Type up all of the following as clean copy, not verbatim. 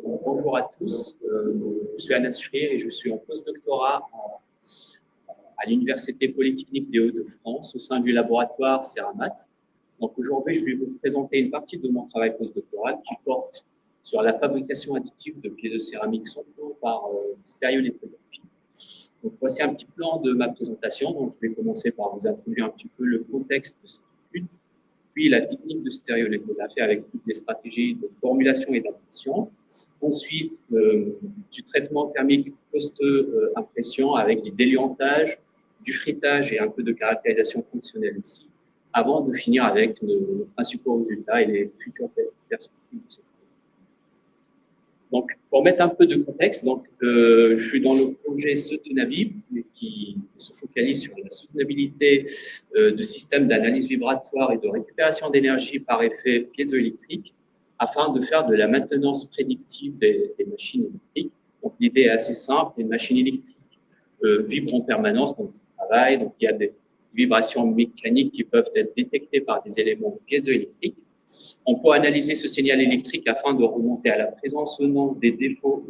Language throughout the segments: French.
Bonjour à tous, je suis Anas Chrir et je suis en postdoctorat à l'Université Polytechnique des Hauts-de-France au sein du laboratoire Ceramat. Donc aujourd'hui, je vais vous présenter une partie de mon travail postdoctoral qui porte sur la fabrication additive de piézocéramique sans plomb par stéréolithographie. Donc voici un petit plan de ma présentation. Donc je vais commencer par vous introduire un petit peu le contexte de cette étude, puis la technique de stéréolithographie avec toutes les stratégies de formulation et d'impression. Ensuite, du traitement thermique post-impression avec du déliantage, du frittage et un peu de caractérisation fonctionnelle aussi, avant de finir avec nos principaux résultats et les futures perspectives de cette. Donc, pour mettre un peu de contexte, je suis dans le projet Soutenability qui se focalise sur la soutenabilité de systèmes d'analyse vibratoire et de récupération d'énergie par effet piézoélectrique afin de faire de la maintenance prédictive des machines électriques. Donc, l'idée est assez simple, une machine électrique vibre en permanence quand elle travaille, donc il y a des vibrations mécaniques qui peuvent être détectées par des éléments piézoélectriques. On peut analyser ce signal électrique afin de remonter à la présence ou non des défauts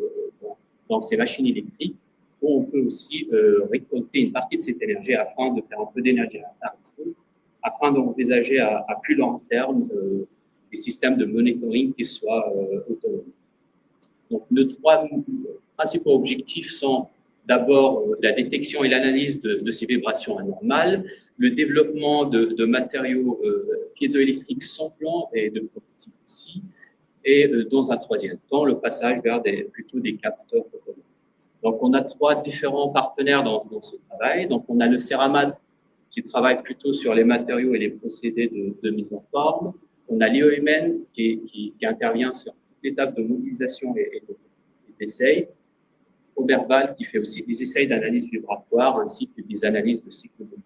dans ces machines électriques, ou on peut aussi récolter une partie de cette énergie afin de faire un peu d'énergie harvesting, afin d'envisager à plus long terme des systèmes de monitoring qui soient autonomes. Donc, nos trois principaux objectifs sont d'abord la détection et l'analyse de ces vibrations anormales, le développement de matériaux piézoélectriques sans plomb et de prototypes aussi, et dans un troisième temps, le passage vers plutôt des capteurs autonomes. Donc, on a trois différents partenaires dans ce travail. Donc, on a le Ceramat qui travaille plutôt sur les matériaux et les procédés de mise en forme. On a l'IOMN qui intervient sur toute l'étape de modélisation et d'essai. Oberbal qui fait aussi des essais d'analyse vibratoire ainsi que des analyses de cycle de vie.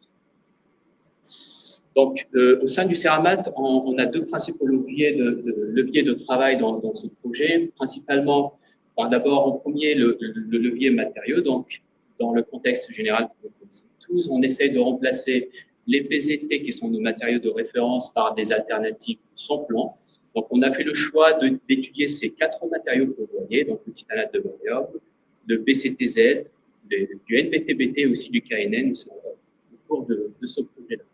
Donc, au sein du Ceramat, on a deux principaux leviers de travail dans ce projet. Principalement, d'abord, en premier, le levier matériaux. Donc, dans le contexte général que vous connaissez tous, on essaye de remplacer les PZT, qui sont nos matériaux de référence, par des alternatives sans plomb. Donc, on a fait le choix d'étudier ces quatre matériaux que vous voyez, donc le titanate de barium, de BCTZ, du NPT-BT et aussi du KNN au cours de ce projet-là.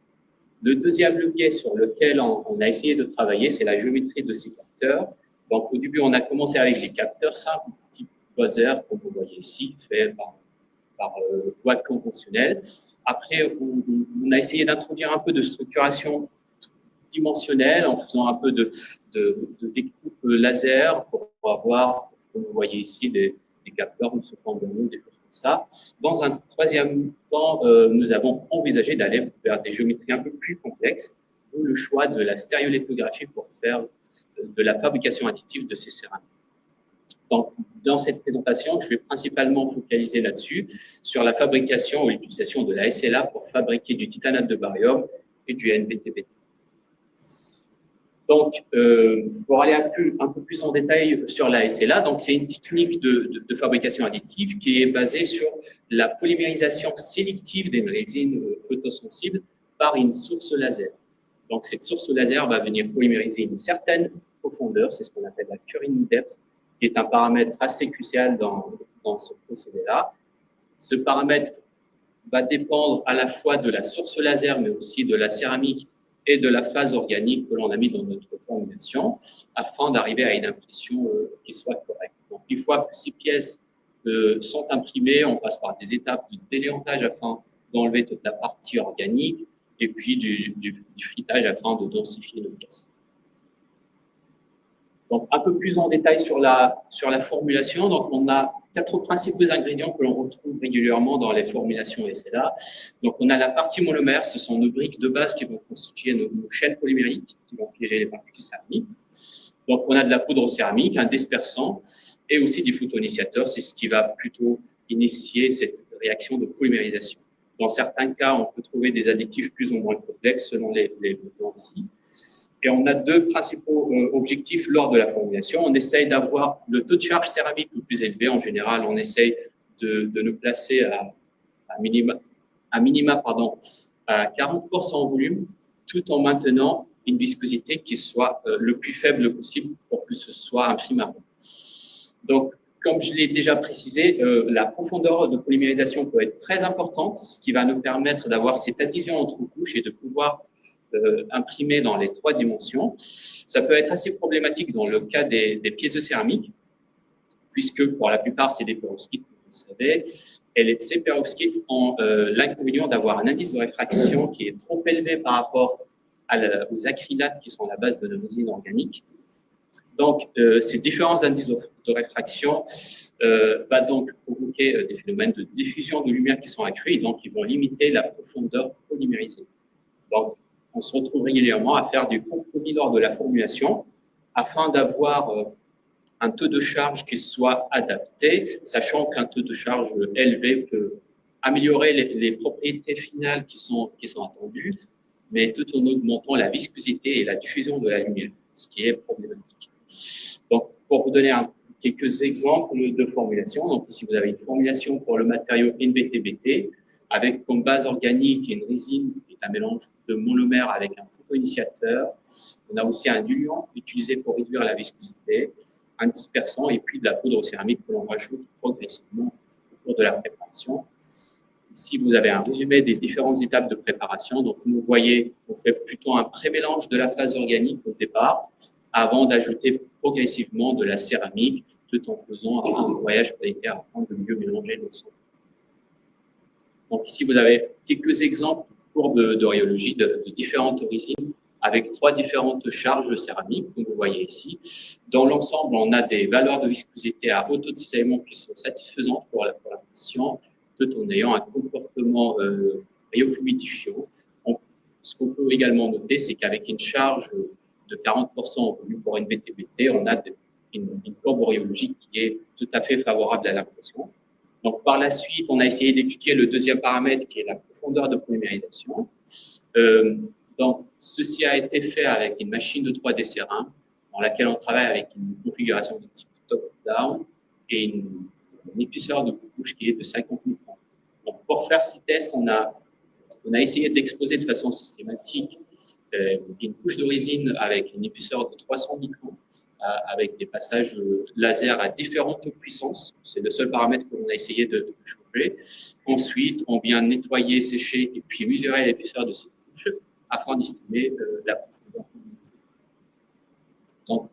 Le deuxième levier sur lequel on a essayé de travailler, c'est la géométrie de ces capteurs. Donc, au début, on a commencé avec des capteurs simples, type Bowser, comme vous voyez ici, fait par voie conventionnelle. Après, on a essayé d'introduire un peu de structuration dimensionnelle en faisant un peu de découpe laser pour avoir, comme vous voyez ici, des capteurs sous forme de nœuds, des choses comme ça. Dans un troisième temps, nous avons envisagé d'aller vers des géométries un peu plus complexes, d'où le choix de la stéréolithographie pour faire de la fabrication additive de ces céramiques. Donc, dans cette présentation, je vais principalement focaliser là-dessus, sur la fabrication ou l'utilisation de la SLA pour fabriquer du titanate de barium et du NPT-BT. Donc, pour aller un peu plus en détail sur la SLA, donc c'est une technique de fabrication additive qui est basée sur la polymérisation sélective des résines photosensibles par une source laser. Donc, cette source laser va venir polymériser une certaine profondeur, c'est ce qu'on appelle la curing depth, qui est un paramètre assez crucial dans ce procédé-là. Ce paramètre va dépendre à la fois de la source laser, mais aussi de la céramique et de la phase organique que l'on a mis dans notre formulation, afin d'arriver à une impression qui soit correcte. Donc, une fois que ces pièces sont imprimées, on passe par des étapes de déliantage afin d'enlever toute la partie organique, et puis du frittage afin de densifier nos pièces. Donc, un peu plus en détail sur la formulation. Donc, on a quatre principaux ingrédients que l'on retrouve régulièrement dans les formulations SLA. Donc, on a la partie monomère, ce sont nos briques de base qui vont constituer nos chaînes polymériques, qui vont piéger les particules céramiques. Donc, on a de la poudre céramique, un dispersant, et aussi des photoinitiateurs, c'est ce qui va plutôt initier cette réaction de polymérisation. Dans certains cas, on peut trouver des additifs plus ou moins complexes selon les besoins aussi. Et on a deux principaux objectifs lors de la formulation. On essaye d'avoir le taux de charge céramique le plus élevé. En général, on essaye de nous placer à minima à 40% en volume tout en maintenant une viscosité qui soit le plus faible possible pour que ce soit imprimable. Donc, comme je l'ai déjà précisé, la profondeur de polymérisation peut être très importante, ce qui va nous permettre d'avoir cette adhésion entre couches et de pouvoir imprimer dans les 3 dimensions. Ça peut être assez problématique dans le cas des pièces de céramique, puisque pour la plupart, c'est des perovskites, comme vous le savez, et ces perovskites ont l'inconvénient d'avoir un indice de réfraction qui est trop élevé par rapport aux acrylates qui sont à la base de nos résines organiques. Donc, ces différents indices de réfraction va donc provoquer des phénomènes de diffusion de lumière qui sont accrus et donc ils vont limiter la profondeur polymérisée. Donc, on se retrouve régulièrement à faire du compromis lors de la formulation afin d'avoir un taux de charge qui soit adapté, sachant qu'un taux de charge élevé peut améliorer les propriétés finales qui sont attendues, mais tout en augmentant la viscosité et la diffusion de la lumière, ce qui est problématique. Donc, pour vous donner quelques exemples de formulation, donc ici vous avez une formulation pour le matériau NBTBT avec comme base organique une résine qui est un mélange de monomère avec un photoinitiateur. On a aussi un diluant utilisé pour réduire la viscosité, un dispersant et puis de la poudre céramique que l'on rajoute progressivement au cours de la préparation. Ici, vous avez un résumé des différentes étapes de préparation. Donc, vous voyez, on fait plutôt un pré-mélange de la phase organique au départ, avant d'ajouter progressivement de la céramique, tout en faisant un voyage planétaire afin de mieux mélanger l'ensemble. Donc, ici, vous avez quelques exemples cours de rhéologie de différentes résines avec 3 différentes charges céramiques, comme vous voyez ici. Dans l'ensemble, on a des valeurs de viscosité à haut taux de cisaillement qui sont satisfaisantes pour la pression, tout en ayant un comportement rhéofluidifiant. Ce qu'on peut également noter, c'est qu'avec une charge de 40% en volume pour NBTBT, on a une courbe rhéologique qui est tout à fait favorable à la pression. Donc, par la suite, on a essayé d'étudier le deuxième paramètre qui est la profondeur de polymérisation. Donc, ceci a été fait avec une machine de 3D Cérin dans laquelle on travaille avec une configuration de type top-down et une épaisseur de couche qui est de 50 microns. Donc, pour faire ces tests, on a essayé d'exposer de façon systématique une couche de résine avec une épaisseur de 300 microns avec des passages laser à différentes puissances. C'est le seul paramètre que l'on a essayé de changer. Ensuite, on vient nettoyer, sécher et puis mesurer l'épaisseur de ces couches afin d'estimer la profondeur polymérisée. Donc,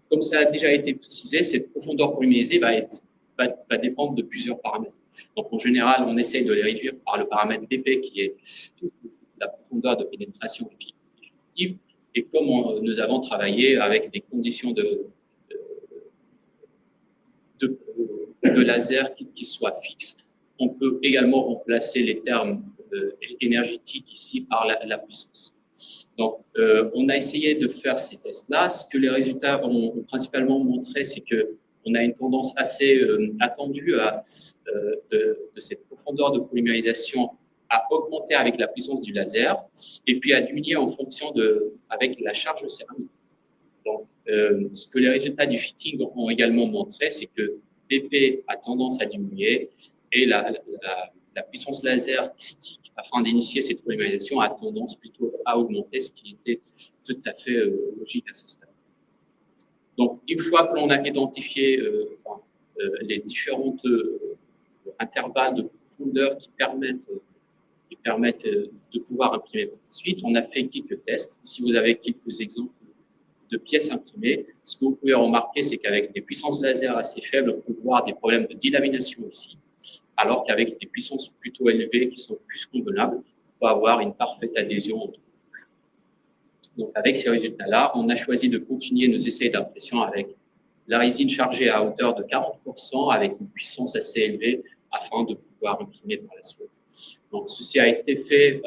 comme ça a déjà été précisé, cette profondeur polymérisée va dépendre de plusieurs paramètres. Donc, en général, on essaye de les réduire par le paramètre dp qui est la profondeur de pénétration effective. Et comme nous avons travaillé avec des conditions de laser qui soient fixes, on peut également remplacer les termes énergétiques ici par la puissance. Donc, on a essayé de faire ces tests-là. Ce que les résultats ont principalement montré, c'est qu'on a une tendance assez attendue de cette profondeur de polymérisation à augmenter avec la puissance du laser et puis à diminuer en fonction avec la charge céramique. Donc, ce que les résultats du fitting ont également montré, c'est que dp a tendance à diminuer et la puissance laser critique afin d'initier cette polymérisation a tendance plutôt à augmenter, ce qui était tout à fait logique à ce stade. Donc, une fois que l'on a identifié les différentes intervalles de profondeur qui permettent de pouvoir imprimer par la suite, on a fait quelques tests. Ici, vous avez quelques exemples de pièces imprimées. Ce que vous pouvez remarquer, c'est qu'avec des puissances laser assez faibles, on peut voir des problèmes de délamination ici, alors qu'avec des puissances plutôt élevées qui sont plus convenables, on peut avoir une parfaite adhésion entre les couches. Donc, avec ces résultats-là, on a choisi de continuer nos essais d'impression avec la résine chargée à hauteur de 40% avec une puissance assez élevée afin de pouvoir imprimer par la suite. Donc, ceci a été fait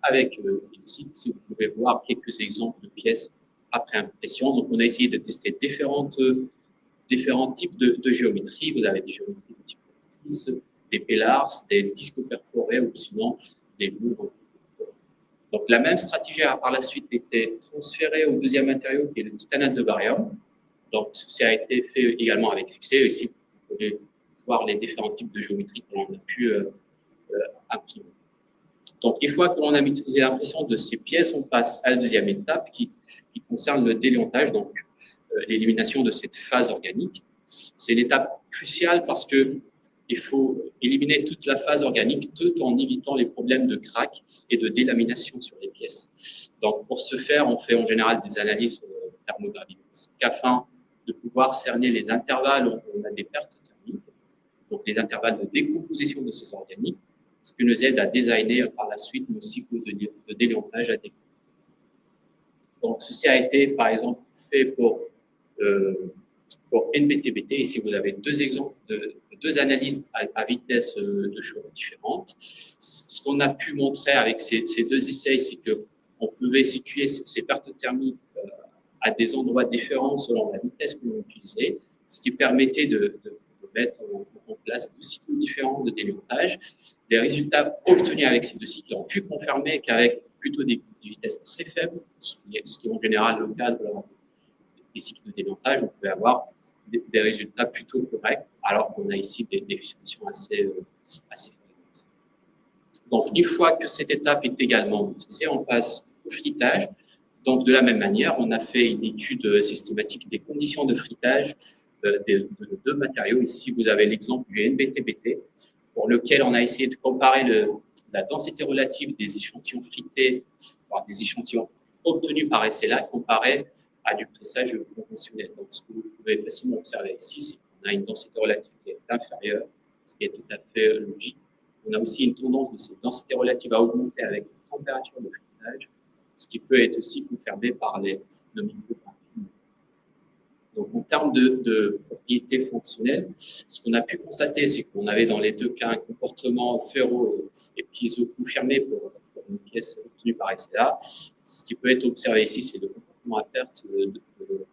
avec ici, vous pouvez voir quelques exemples de pièces après impression. Donc, on a essayé de tester différents types de géométries. Vous avez des géométries de type lattice, des pellars, des disques perforés ou sinon des murs. Donc, la même stratégie a par la suite été transférée au deuxième matériau qui est le titanate de barium. Donc, ceci a été fait également avec succès. Ici, vous pouvez voir les différents types de géométries que l'on a pu imprimer. Donc, une fois que l'on a maîtrisé l'impression de ces pièces, on passe à la deuxième étape qui concerne le déliantage, donc l'élimination de cette phase organique. C'est l'étape cruciale parce que il faut éliminer toute la phase organique tout en évitant les problèmes de crack et de délamination sur les pièces. Donc, pour ce faire, on fait en général des analyses thermodynamiques afin de pouvoir cerner les intervalles où on a des pertes thermiques, donc les intervalles de décomposition de ces organiques, ce qui nous aide à designer par la suite nos cycles de déliantage adéquats. Donc, ceci a été, par exemple, fait pour NBT-BT. Ici, vous avez deux exemples de deux analyses à vitesse de choix différentes. Ce qu'on a pu montrer avec ces deux essais, c'est qu'on pouvait situer ces pertes thermiques à des endroits différents selon la vitesse que l'on utilisait, ce qui permettait de mettre en place deux cycles différents de déliantage. Les résultats obtenus avec ces deux cycles ont pu confirmer qu'avec plutôt des vitesses très faibles, ce qui est en général le cas des cycles de déliantage, on peut avoir des résultats plutôt corrects, alors qu'on a ici des fluctuations assez fréquentes. Donc, une fois que cette étape est également maîtrisée, on passe au fritage. Donc, de la même manière, on a fait une étude systématique des conditions de fritage de deux matériaux. Ici, vous avez l'exemple du NBT-BT, pour lequel on a essayé de comparer la densité relative des échantillons frités, voire des échantillons obtenus par SLA, comparé à du pressage conventionnel. Donc, ce que vous pouvez facilement observer ici, c'est qu'on a une densité relative qui est inférieure, ce qui est tout à fait logique. On a aussi une tendance de cette densité relative à augmenter avec la température de fritage, ce qui peut être aussi confirmé par nos micrographies. Donc, en termes de propriétés fonctionnelles, ce qu'on a pu constater, c'est qu'on avait dans les deux cas un comportement ferro et piézo confirmé pour une pièce obtenue par SLA. Ce qui peut être observé ici, c'est le comportement à perte de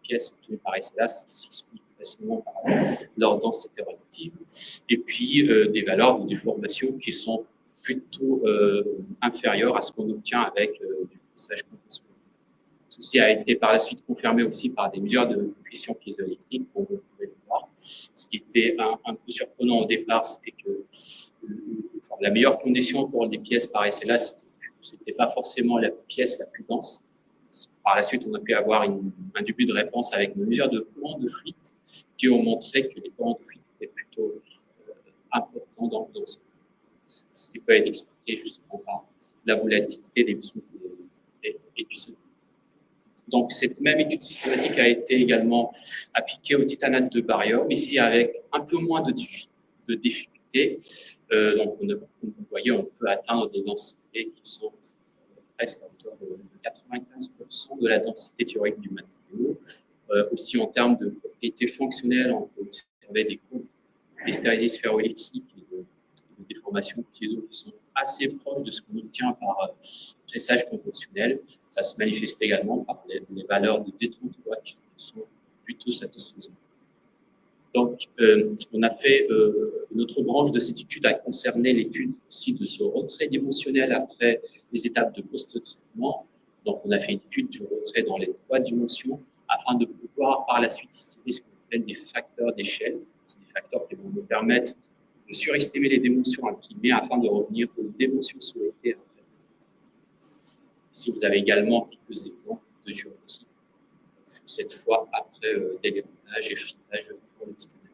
pièces obtenues par SLA, ce qui s'explique facilement par leur densité relative. Et puis, des valeurs de déformation qui sont plutôt inférieures à ce qu'on obtient avec du pressage conventionnel. Ceci a été par la suite confirmé aussi par des mesures de coefficient piézoélectrique, comme vous pouvez le voir. Ce qui était un peu surprenant au départ, c'était que la meilleure condition pour les pièces par SLA, c'était pas forcément la pièce la plus dense. Par la suite, on a pu avoir un début de réponse avec une mesure de courant de fluide qui ont montré que les courants de fluide étaient plutôt importants dans ce qui peut être expliqué justement par la volatilité des soutes et du solide. Donc, cette même étude systématique a été également appliquée au titanate de barium, ici avec un peu moins de difficulté. Donc, vous voyez, on peut atteindre des densités qui sont presque à hauteur de 95% de la densité théorique du matériau. Aussi, en termes de propriétés fonctionnelles, on peut observer des courbes d'hystérésis ferroélectrique et de déformation piézo qui sont assez proches de ce qu'on obtient par pressage conventionnel. Ça se manifeste également par les valeurs de D33 qui sont plutôt satisfaisantes. Donc, on a fait notre branche de cette étude a concerné l'étude aussi de ce retrait dimensionnel après les étapes de post-traitement. Donc, on a fait une étude du retrait dans les 3 dimensions afin de pouvoir par la suite estimer ce qu'on appelle des facteurs d'échelle. C'est des facteurs qui vont nous permettre de surestimer les dimensions imprimées afin de revenir aux dimensions souhaitées après. Ici, vous avez également quelques exemples de géométrie, cette fois après déliantage et fritage pour le titanate.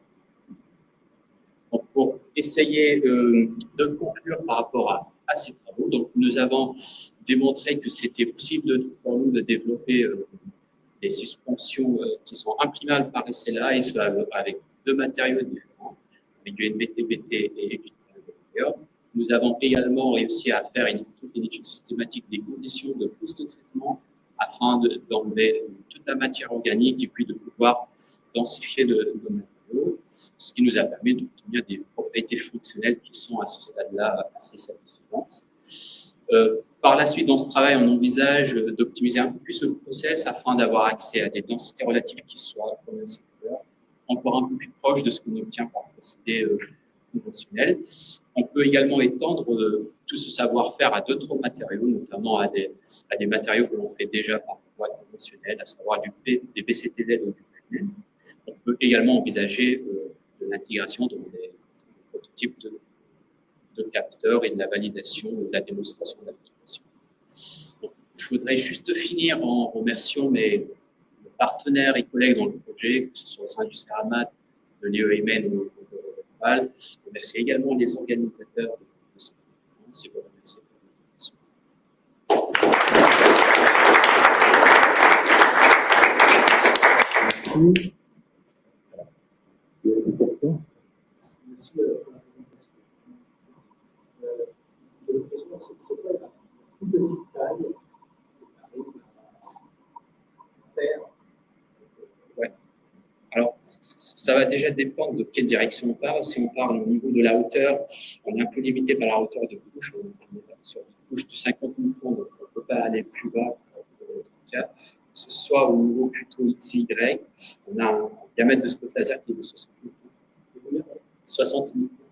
Donc, pour essayer de conclure par rapport à ces travaux, donc, nous avons démontré que c'était possible pour nous de développer des suspensions qui sont imprimables par SLA et cela avec 2 matériaux différents, avec du NBT-BT et du titane. Nous avons également réussi à faire toute une étude systématique des conditions de post-traitement afin d'enlever toute la matière organique et puis de pouvoir densifier le matériau, ce qui nous a permis d'obtenir des propriétés fonctionnelles qui sont à ce stade-là assez satisfaisantes. Par la suite, dans ce travail, on envisage d'optimiser un peu plus le process afin d'avoir accès à des densités relatives qui soient encore un peu plus proches de ce qu'on obtient par procédé conventionnel. On peut également étendre tout ce savoir-faire à d'autres matériaux, notamment à des matériaux que l'on fait déjà par voie conventionnelle, à savoir des BCTZ ou du PNL. On peut également envisager de l'intégration dans des prototypes de de capteurs et de la validation ou de la démonstration d'application. Je voudrais juste finir en remerciant mes partenaires et collègues dans le projet, que ce soit au sein du CERAMAT, de l'IEMN ou de l'Europal. Je remercie également les organisateurs de cette conférence et vous remercie pour l'invitation. Merci pour la présentation. J'ai l'impression que c'est quoi la toute petite taille qui arrive à faire. Ouais. Alors, ça va déjà dépendre de quelle direction on parle. Si on parle au niveau de la hauteur, on est un peu limité par la hauteur de couche. On est sur une couche de 50 microns, donc on ne peut pas aller plus bas pour l'autre cas. Que ce soit au niveau plutôt XY, on a un diamètre de spot laser qui est de 60 microns. 60 microns.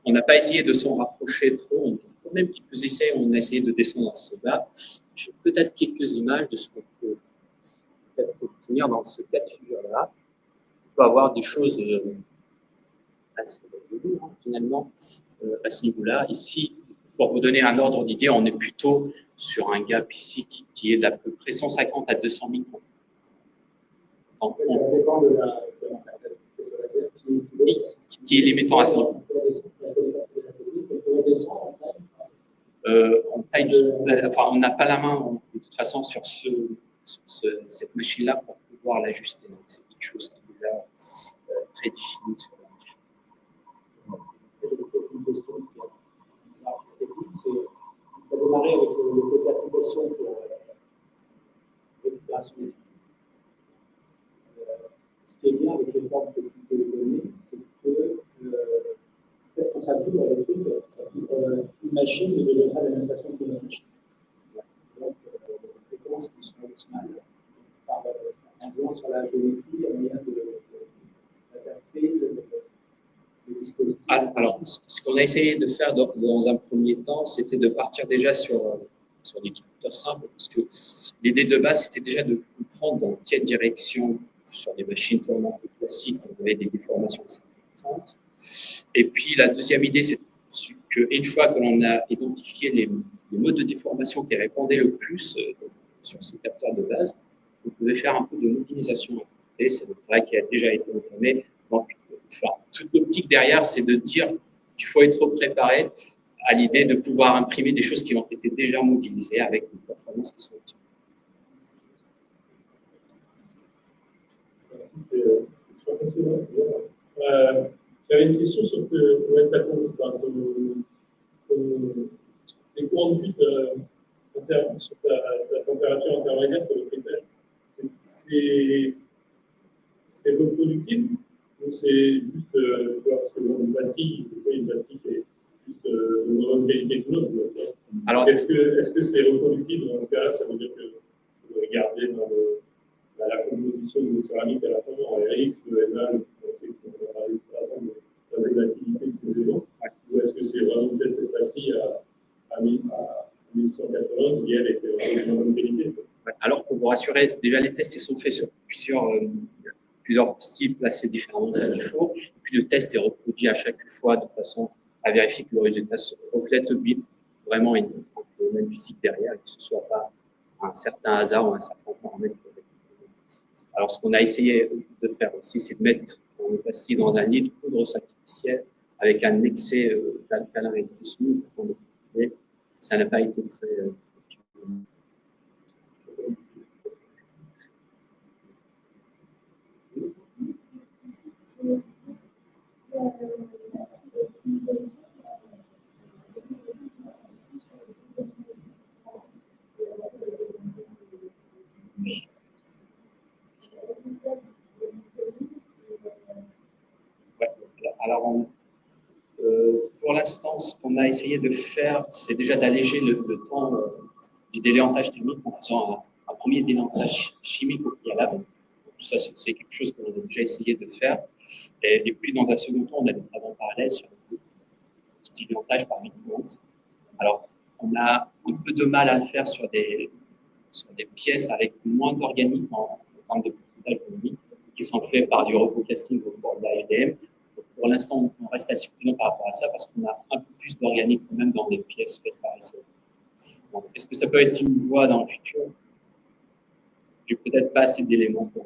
On n'a pas essayé de s'en rapprocher trop. On a quand même quelques essais, on a essayé de descendre assez bas. J'ai peut-être quelques images de ce qu'on peut peut-être obtenir dans ce cas de figure-là. On peut avoir des choses assez résolues, finalement, à ce niveau-là. Ici, pour vous donner un ordre d'idée, on est plutôt sur un gap ici qui est d'à peu près 150 à 200 microns. En fait, ça dépend de la laser qui est limitant à ça. En taille enfin, on n'a pas la main de toute façon sur cette machine-là pour pouvoir l'ajuster. Donc, c'est quelque chose qui est déjà très défini sur la machine. Une question qui est technique, c'est on va démarrer avec le côté application pour récupération des ce qui est bien avec les formes de données, c'est que quand ça vit avec une machine ne deviendra de la même façon que la machine. Donc, les fréquences qui sont optimales en jouant sur la géométrie, il y a moyen d'adapter le dispositif. Alors, ce qu'on a essayé de faire dans un premier temps, c'était de partir déjà sur des capteurs simples, parce que l'idée de base, c'était déjà de comprendre dans quelle direction, sur des machines purement classiques, on avait des déformations importantes. Et puis, la deuxième idée, c'est qu'une fois que l'on a identifié les modes de déformation qui répondaient le plus sur ces capteurs de base, on pouvait faire un peu de modélisation à côté. C'est le travail qui a déjà été entamé. Donc, enfin, toute l'optique derrière, c'est de dire qu'il faut être préparé à l'idée de pouvoir imprimer des choses qui ont été déjà modélisées avec des performances qui sont optimales. Merci, c'était impressionnant. J'avais une question sur les courants de fuite sur ta température intermédiaire sur le critère. C'est reproductible ou c'est juste parce que une pastille, une pastille qui est juste de bonne qualité que l'autre. Alors, est-ce que c'est reproductible dans ce cas-là? Ça veut dire que vous regardez dans la composition de céramique à la fin, en RX, le MA, c'est qu'on a eu la volatilité de ces éléments, ou est-ce que c'est vraiment peut-être cette pastille à 1180 qui elle était vraiment de bonne qualité? Alors, pour vous rassurer, déjà les tests ils sont faits sur plusieurs styles placés différemment à défaut, et puis le test est reproduit à chaque fois de façon à vérifier que le résultat se reflète vraiment une même physique derrière, et que ce ne soit pas un certain hasard ou un certain paramètre. Alors, ce qu'on a essayé de faire aussi, c'est de mettre une pastille dans un lit de poudre artificielle avec un excès d'alcalin et de smooth. Ça n'a pas été très Alors, pour l'instant, ce qu'on a essayé de faire, c'est déjà d'alléger le temps du déléantage thermique en faisant un premier déléantage chimique au préalable. Ça, c'est quelque chose qu'on a déjà essayé de faire. Et puis, dans un second temps, on a des travaux parallèles sur le déléantage par micro-ondes. Alors, on a un peu de mal à le faire sur des pièces avec moins d'organique en termes de pourcentage volumique qui sont faits par du repocasting au bord de la FDM. pour l'instant, on reste assez prudent par rapport à ça parce qu'on a un peu plus d'organique quand même dans les pièces faites par essai. Est-ce que ça peut être une voie dans le futur? J'ai peut-être pas assez d'éléments pour.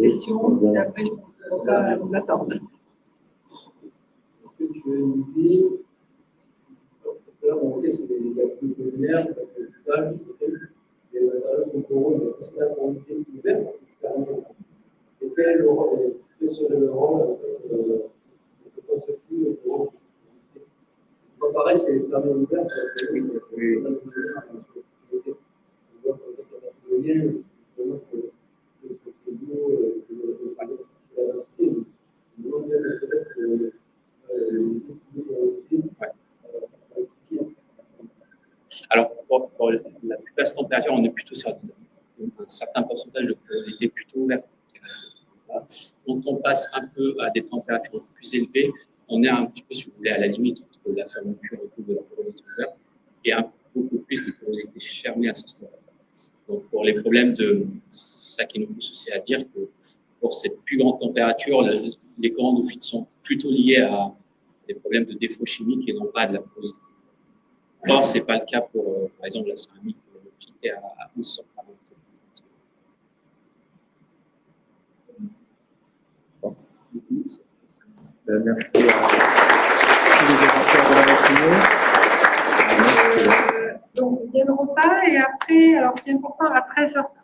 Question, et après je pense qu'on va attendre. Est-ce que tu as une idée? Parce que là, on c'est il y a plus de lumière, il y a plus de page, et les matériaux sont pour c'est la quantité ouverte, et quel serait le rôle de construire pour c'est pas pareil, c'est fermé ouvert, Alors, pour la plus basse température, on est plutôt sur un certain pourcentage de porosité plutôt ouverte. Quand on passe un peu à des températures plus élevées, on est un petit peu, si vous voulez, à la limite entre la fermeture et de la porosité ouverte et beaucoup plus de porosité fermée à ce stade. Donc, pour les problèmes c'est ça qui nous pousse aussi à dire que pour cette plus grande température, les courants d'eau fluide sont plutôt liés à des problèmes de défaut chimique et non pas à de la porosité. Or, ce n'est pas le cas pour, par exemple, la céramique qui est à 1100 par exemple. Merci à tous les orateurs de la matinée. Donc, il y a le repas et après, alors ce qui est important, à 13h30,